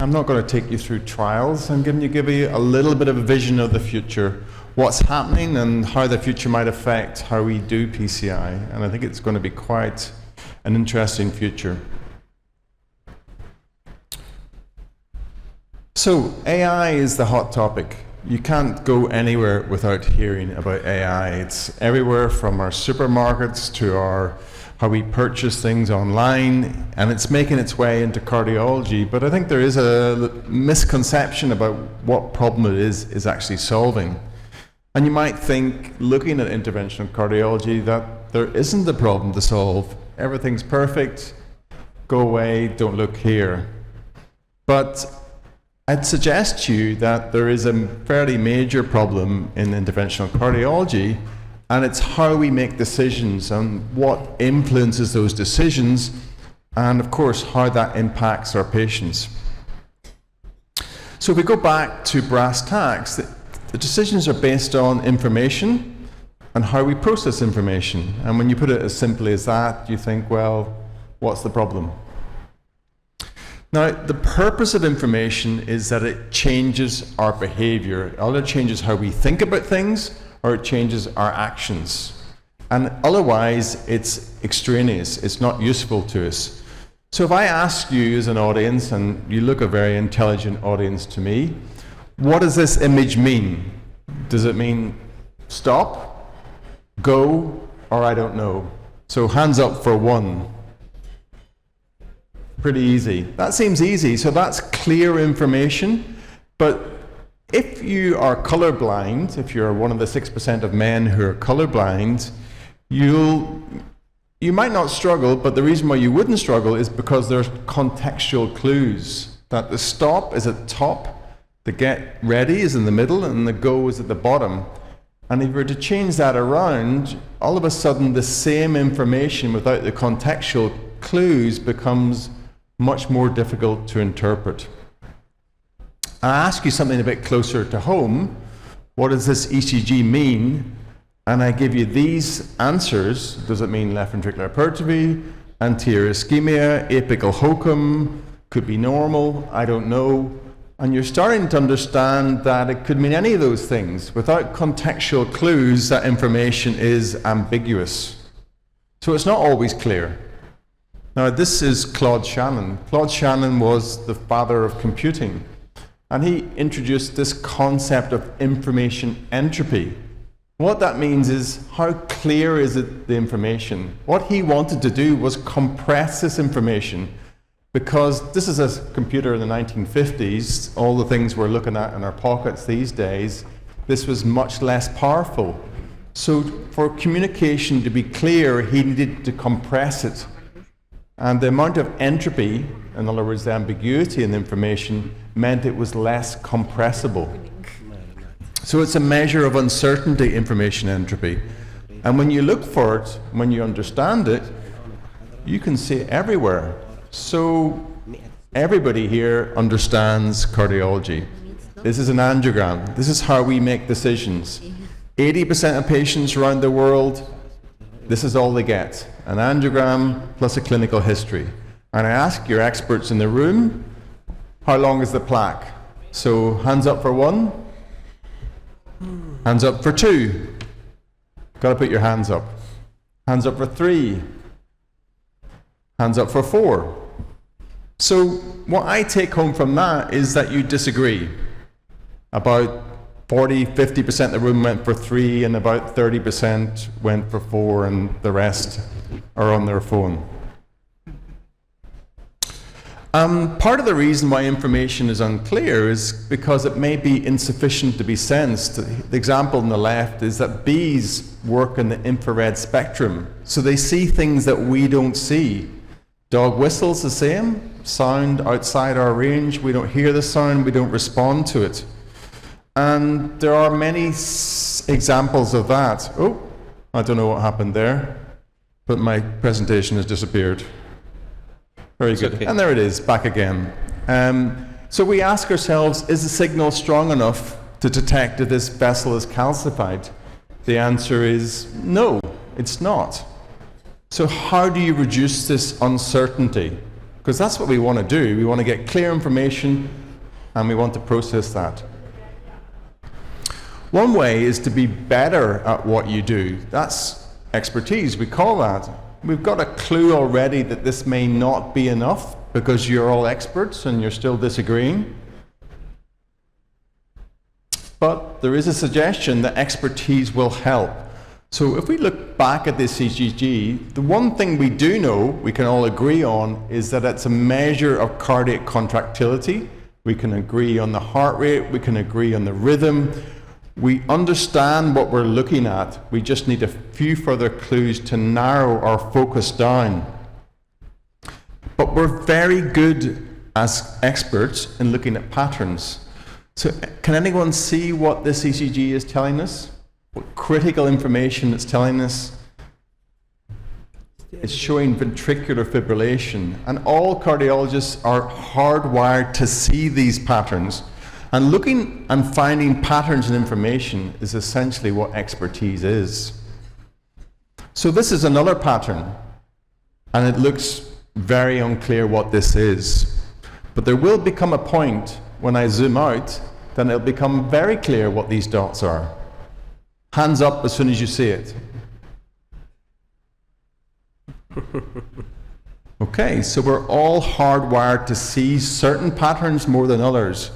I'm not going to take you through trials. I'm going to give you a little bit of a vision of the future, what's happening and how the future might affect how we do PCI. And I think it's going to be quite an interesting future. So AI is the hot topic. You can't go anywhere without hearing about AI. It's everywhere from our supermarkets to how we purchase things online, and it's making its way into cardiology. But I think there is a misconception about what problem it is actually solving. And you might think, looking at interventional cardiology, that there isn't a problem to solve. Everything's perfect, go away, don't look here. But I'd suggest to you that there is a fairly major problem in interventional cardiology, and it's how we make decisions and what influences those decisions, and of course how that impacts our patients. So if we go back to brass tacks, the decisions are based on information and how we process information. And when you put it as simply as that, you think, well, what's the problem? Now, the purpose of information is that it changes our behavior. It either changes how we think about things, or it changes our actions. And otherwise, it's extraneous. It's not useful to us. So if I ask you as an audience, and you look a very intelligent audience to me, what does this image mean? Does it mean stop, go, or I don't know? So hands up for one. Pretty easy. That seems easy. So that's clear information. But if you are colorblind, if you're one of the 6% of men who are colorblind, you might not struggle, but the reason why you wouldn't struggle is because there's contextual clues. That the stop is at top, the get ready is in the middle, and the go is at the bottom. And if you were to change that around, all of a sudden the same information without the contextual clues becomes much more difficult to interpret. I ask you something a bit closer to home. What does this ECG mean? And I give you these answers. Does it mean left ventricular hypertrophy, anterior ischemia, apical hokum, could be normal, I don't know. And you're starting to understand that it could mean any of those things. Without contextual clues, that information is ambiguous. So it's not always clear. Now, this is Claude Shannon. Claude Shannon was the father of computing. And he introduced this concept of information entropy. What that means is, how clear is it, the information? What he wanted to do was compress this information, because this is a computer in the 1950s, all the things we're looking at in our pockets these days, this was much less powerful. So for communication to be clear, he needed to compress it. And the amount of entropy, in other words, the ambiguity in the information, meant it was less compressible. So it's a measure of uncertainty, information entropy. And when you look for it, when you understand it, you can see it everywhere. So everybody here understands cardiology. This is an angiogram. This is how we make decisions. 80% of patients around the world, this is all they get. An angiogram plus a clinical history. And I ask your experts in the room, how long is the plaque? So hands up for one. Hands up for two. Got to put your hands up. Hands up for three. Hands up for four. So what I take home from that is that you disagree. About 40–50% of the room went for three, and about 30% went for four, and the rest are on their phone. Part of the reason why information is unclear is because it may be insufficient to be sensed. The example on the left is that bees work in the infrared spectrum, so they see things that we don't see. Dog whistles the same, sound outside our range, we don't hear the sound, we don't respond to it. And there are many examples of that. Oh, I don't know what happened there, but my presentation has disappeared. Very good. Okay. And there it is, back again. So we ask ourselves, is the signal strong enough to detect if this vessel is calcified? The answer is no, it's not. So how do you reduce this uncertainty? because that's what we want to do. We want to get clear information and we want to process that. One way is to be better at what you do. That's expertise, we call that. We've got a clue already that this may not be enough because you're all experts and you're still disagreeing. But there is a suggestion that expertise will help. So if we look back at this ECG, the one thing we do know, we can all agree on, is that it's a measure of cardiac contractility. We can agree on the heart rate, we can agree on the rhythm. We understand what we're looking at. We just need a few further clues to narrow our focus down. But we're very good as experts in looking at patterns. So can anyone see what this ECG is telling us? What critical information it's telling us? It's showing ventricular fibrillation. And all cardiologists are hardwired to see these patterns. And looking and finding patterns in information is essentially what expertise is. So this is another pattern. And it looks very unclear what this is. But there will become a point when I zoom out, then it'll become very clear what these dots are. Hands up as soon as you see it. Okay, so we're all hardwired to see certain patterns more than others.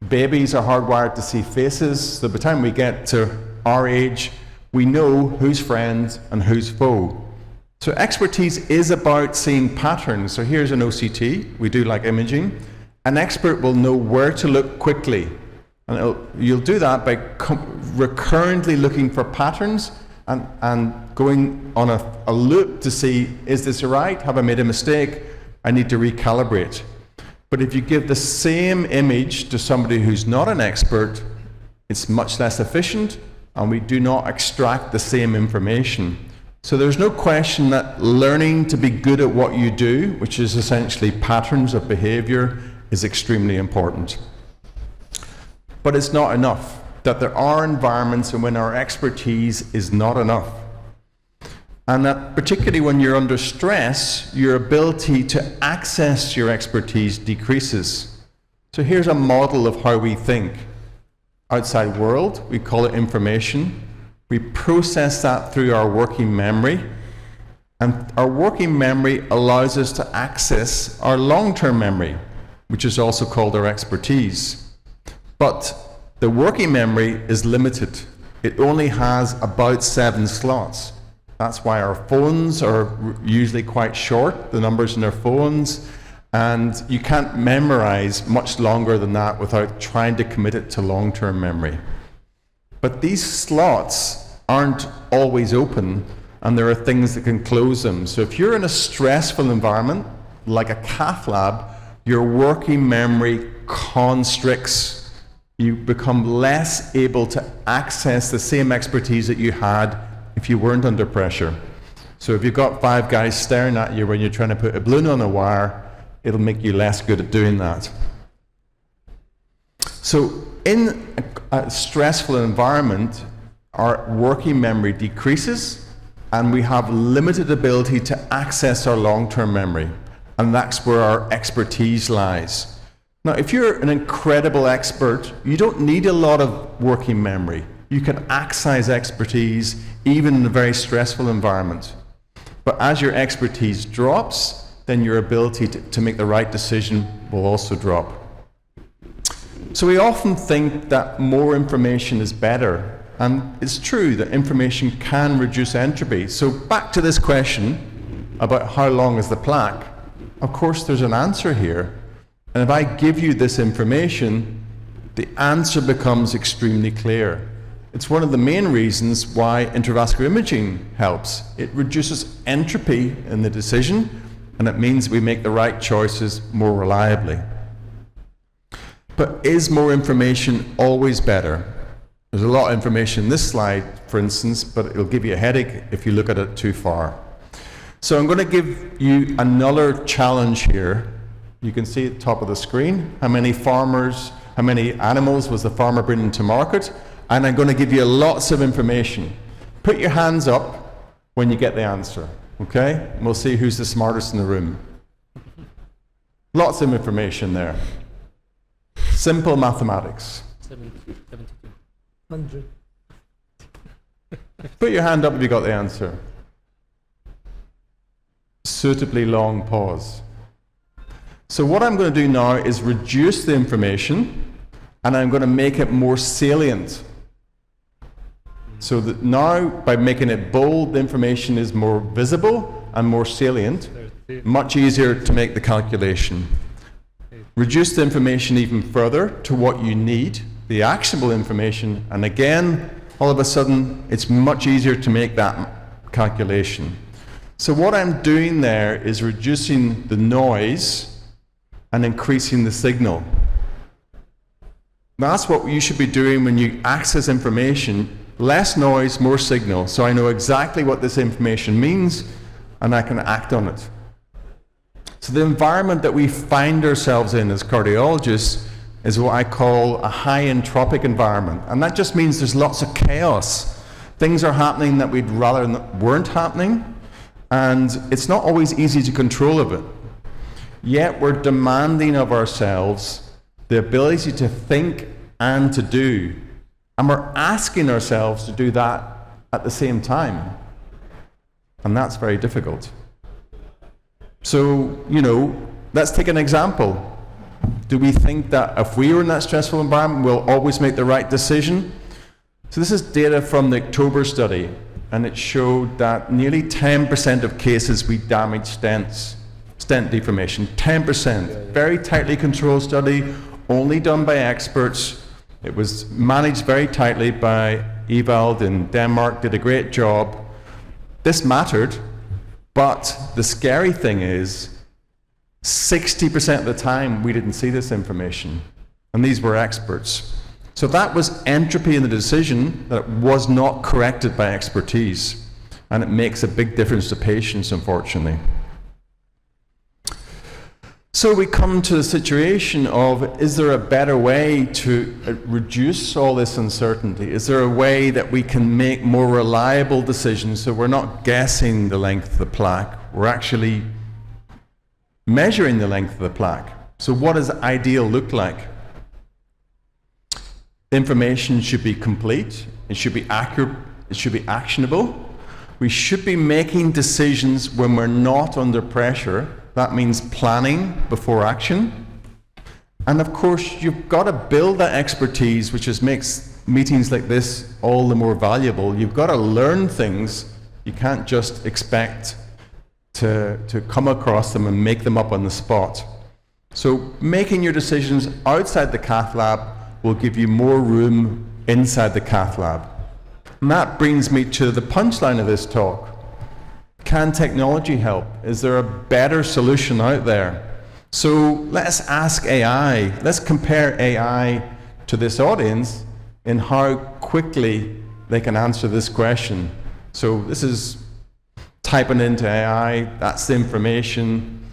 Babies are hardwired to see faces, so by the time we get to our age, we know who's friend and who's foe. So expertise is about seeing patterns. So here's an OCT, we do like imaging. An expert will know where to look quickly. And you'll do that by recurrently looking for patterns and going on a loop to see, is this right? Have I made a mistake? I need to recalibrate. But if you give the same image to somebody who's not an expert, it's much less efficient, and we do not extract the same information. So there's no question that learning to be good at what you do, which is essentially patterns of behavior, is extremely important. But it's not enough, that there are environments in when our expertise is not enough. And that particularly when you're under stress, your ability to access your expertise decreases. So here's a model of how we think. Outside world, we call it information. We process that through our working memory. And our working memory allows us to access our long-term memory, which is also called our expertise. But the working memory is limited. It only has about 7 slots. That's why our phones are usually quite short, the numbers in our phones, and you can't memorize much longer than that without trying to commit it to long-term memory. But these slots aren't always open, and there are things that can close them. So if you're in a stressful environment, like a cath lab, your working memory constricts. You become less able to access the same expertise that you had if you weren't under pressure. So if you've got 5 guys staring at you when you're trying to put a balloon on a wire, it'll make you less good at doing that. So in a stressful environment, our working memory decreases and we have limited ability to access our long-term memory. And that's where our expertise lies. Now, if you're an incredible expert, you don't need a lot of working memory. You can access expertise even in a very stressful environment. But as your expertise drops, then your ability to make the right decision will also drop. So we often think that more information is better. And it's true that information can reduce entropy. So back to this question about how long is the plaque. Of course, there's an answer here. And if I give you this information, the answer becomes extremely clear. It's one of the main reasons why intravascular imaging helps. It reduces entropy in the decision, and it means we make the right choices more reliably. But is more information always better? There's a lot of information in this slide, for instance, but it'll give you a headache if you look at it too far. So I'm going to give you another challenge here. You can see at the top of the screen how many animals was the farmer bringing to market, and I'm going to give you lots of information. Put your hands up when you get the answer, okay? And we'll see who's the smartest in the room. Lots of information there. Simple mathematics. 72. 100. Put your hand up if you got the answer. Suitably long pause. So what I'm going to do now is reduce the information, and I'm going to make it more salient. So that now, by making it bold, the information is more visible and more salient, much easier to make the calculation. Reduce the information even further to what you need, the actionable information, and again, all of a sudden, it's much easier to make that calculation. So what I'm doing there is reducing the noise and increasing the signal. That's what you should be doing when you access information. Less noise, more signal, so I know exactly what this information means and I can act on it. So the environment that we find ourselves in as cardiologists is what I call a high entropic environment, and that just means there's lots of chaos. Things are happening that we'd rather weren't happening, and it's not always easy to control of it. Yet we're demanding of ourselves the ability to think and to do. And we're asking ourselves to do that at the same time. And that's very difficult. So, let's take an example. Do we think that if we were in that stressful environment, we'll always make the right decision? So this is data from the October study, and it showed that nearly 10% of cases we damage stents, stent deformation. 10%. Very tightly controlled study, only done by experts. It was managed very tightly by Evald in Denmark, did a great job. This mattered, but the scary thing is 60% of the time we didn't see this information, and these were experts. So that was entropy in the decision that was not corrected by expertise, and it makes a big difference to patients, unfortunately. So we come to the situation of, is there a better way to reduce all this uncertainty? Is there a way that we can make more reliable decisions so we're not guessing the length of the plaque, we're actually measuring the length of the plaque? So what does ideal look like? Information should be complete, it should be accurate, it should be actionable. We should be making decisions when we're not under pressure. That means planning before action. And of course, you've got to build that expertise, which just makes meetings like this all the more valuable. You've got to learn things. You can't just expect to come across them and make them up on the spot. So making your decisions outside the cath lab will give you more room inside the cath lab. And that brings me to the punchline of this talk. Can technology help? Is there a better solution out there? So let's ask AI. Let's compare AI to this audience in how quickly they can answer this question. So this is typing into AI. That's the information.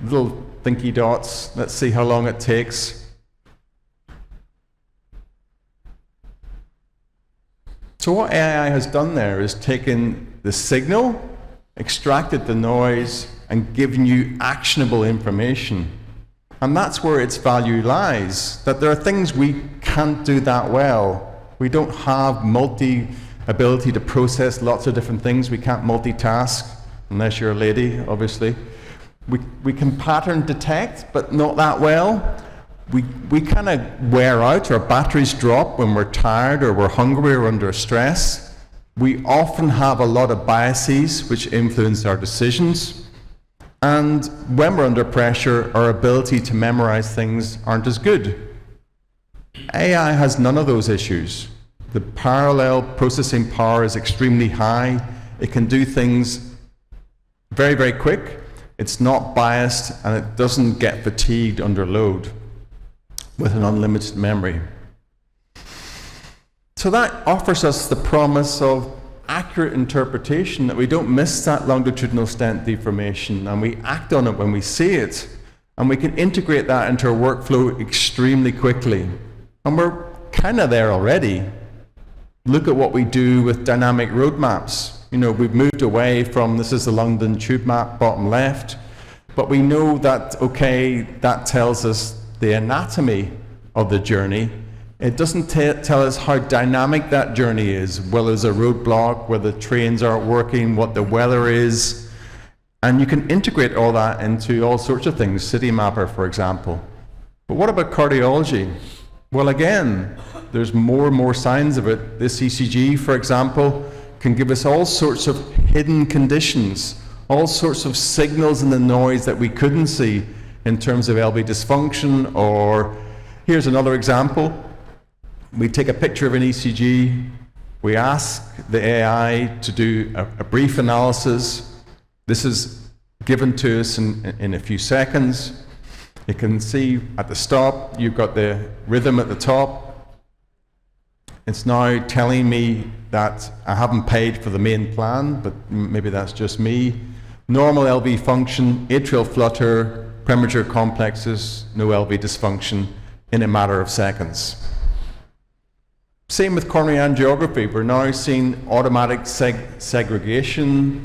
Little thinky dots. Let's see how long it takes. So what AI has done there is taken the signal, extracted the noise, and given you actionable information. And that's where its value lies, that there are things we can't do that well. We don't have ability to process lots of different things. We can't multitask, unless you're a lady, obviously. We can pattern detect, but not that well. We kind of wear out, our batteries drop when we're tired or we're hungry or under stress. We often have a lot of biases which influence our decisions, and when we're under pressure, our ability to memorize things aren't as good. AI has none of those issues. The parallel processing power is extremely high. It can do things very, very quick. It's not biased, and it doesn't get fatigued under load with an unlimited memory. So that offers us the promise of accurate interpretation, that we don't miss that longitudinal stent deformation, and we act on it when we see it, and we can integrate that into our workflow extremely quickly. And we're kind of there already. Look at what we do with dynamic roadmaps. We've moved away from, this is the London tube map, bottom left. But we know that, okay, that tells us the anatomy of the journey. It doesn't tell us how dynamic that journey is, whether there's a roadblock, whether trains aren't working, what the weather is. And you can integrate all that into all sorts of things, City Mapper, for example. But what about cardiology? Well, again, there's more and more signs of it. This ECG, for example, can give us all sorts of hidden conditions, all sorts of signals in the noise that we couldn't see in terms of LV dysfunction. Or here's another example. We take a picture of an ECG, we ask the AI to do a brief analysis. This is given to us in a few seconds. You can see at the stop, you've got the rhythm at the top. It's now telling me that I haven't paid for the main plan, but maybe that's just me. Normal LV function, atrial flutter, premature complexes, no LV dysfunction in a matter of seconds. Same with coronary angiography. We're now seeing automatic segregation,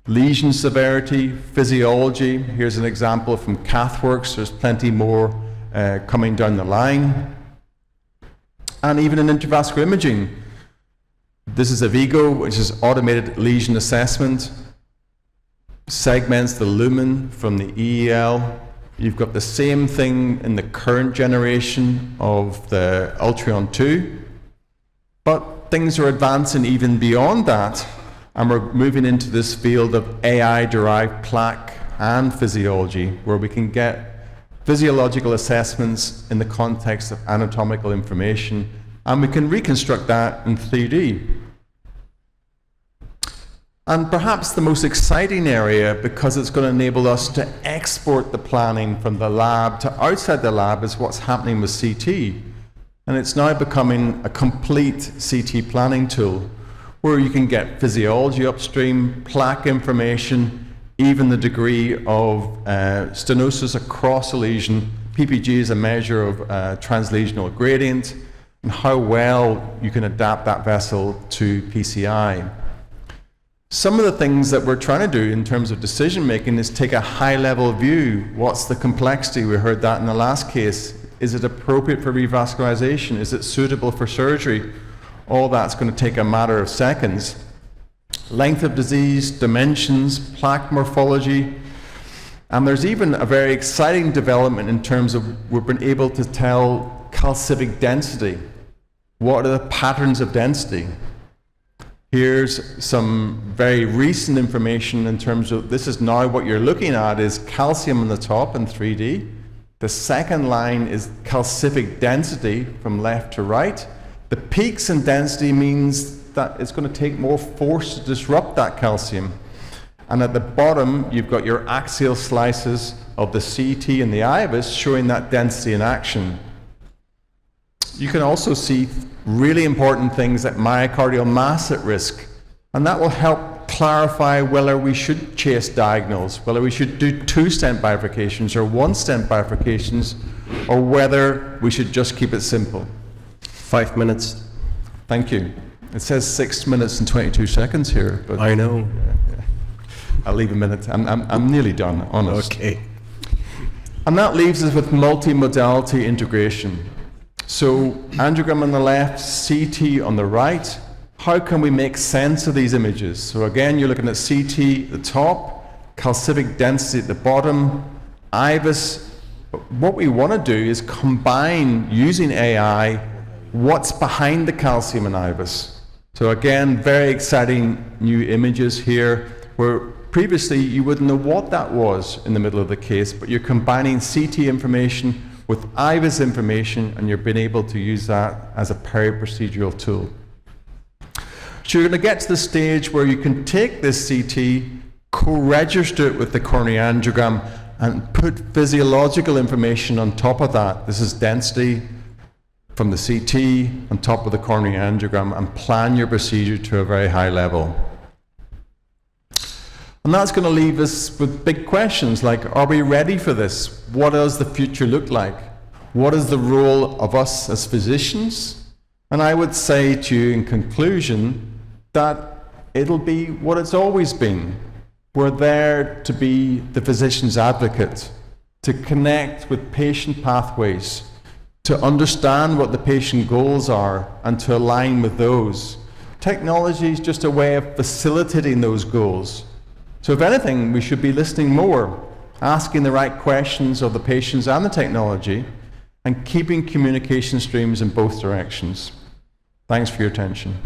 lesion severity, physiology. Here's an example from CathWorks. There's plenty more coming down the line. And even in intravascular imaging, this is AVIGO, which is automated lesion assessment. Segments the lumen from the EEL. You've got the same thing in the current generation of the Ultron 2. But things are advancing even beyond that. And we're moving into this field of AI-derived plaque and physiology, where we can get physiological assessments in the context of anatomical information, and we can reconstruct that in 3D. And perhaps the most exciting area, because it's going to enable us to export the planning from the lab to outside the lab, is what's happening with CT. And it's now becoming a complete CT planning tool, where you can get physiology upstream, plaque information, even the degree of stenosis across a lesion. PPG is a measure of translesional gradient, and how well you can adapt that vessel to PCI. Some of the things that we're trying to do in terms of decision making is take a high level view. What's the complexity? We heard that in the last case. Is it appropriate for revascularization? Is it suitable for surgery? All that's going to take a matter of seconds. Length of disease, dimensions, plaque morphology. And there's even a very exciting development in terms of we've been able to tell calcific density. What are the patterns of density? Here's some very recent information in terms of, this is now what you're looking at is calcium on the top in 3D. The second line is calcific density from left to right. The peaks in density means that it's going to take more force to disrupt that calcium. And at the bottom, you've got your axial slices of the CT and the IVUS showing that density in action. You can also see really important things like myocardial mass at risk. And that will help clarify whether we should chase diagnose, whether we should do 2-stent bifurcations or 1-stent bifurcations, or whether we should just keep it simple. 5 minutes. Thank you. It says 6 minutes and 22 seconds here. But I know. I'll leave a minute. I'm nearly done, honest. Okay. And that leaves us with multimodality integration. So angiogram on the left, CT on the right. How can we make sense of these images? So again, you're looking at CT at the top, calcific density at the bottom, IVUS. What we want to do is combine, using AI, what's behind the calcium in IVUS. So again, very exciting new images here, where previously you wouldn't know what that was in the middle of the case, but you're combining CT information with IVUS information, and you're being able to use that as a peri-procedural tool. So you're going to get to the stage where you can take this CT, co-register it with the coronary angiogram, and put physiological information on top of that. This is density from the CT on top of the coronary angiogram, and plan your procedure to a very high level. And that's going to leave us with big questions like, are we ready for this? What does the future look like? What is the role of us as physicians? And I would say to you in conclusion that it'll be what it's always been. We're there to be the physician's advocate, to connect with patient pathways, to understand what the patient goals are and to align with those. Technology is just a way of facilitating those goals. So if anything, we should be listening more, asking the right questions of the patients and the technology, and keeping communication streams in both directions. Thanks for your attention.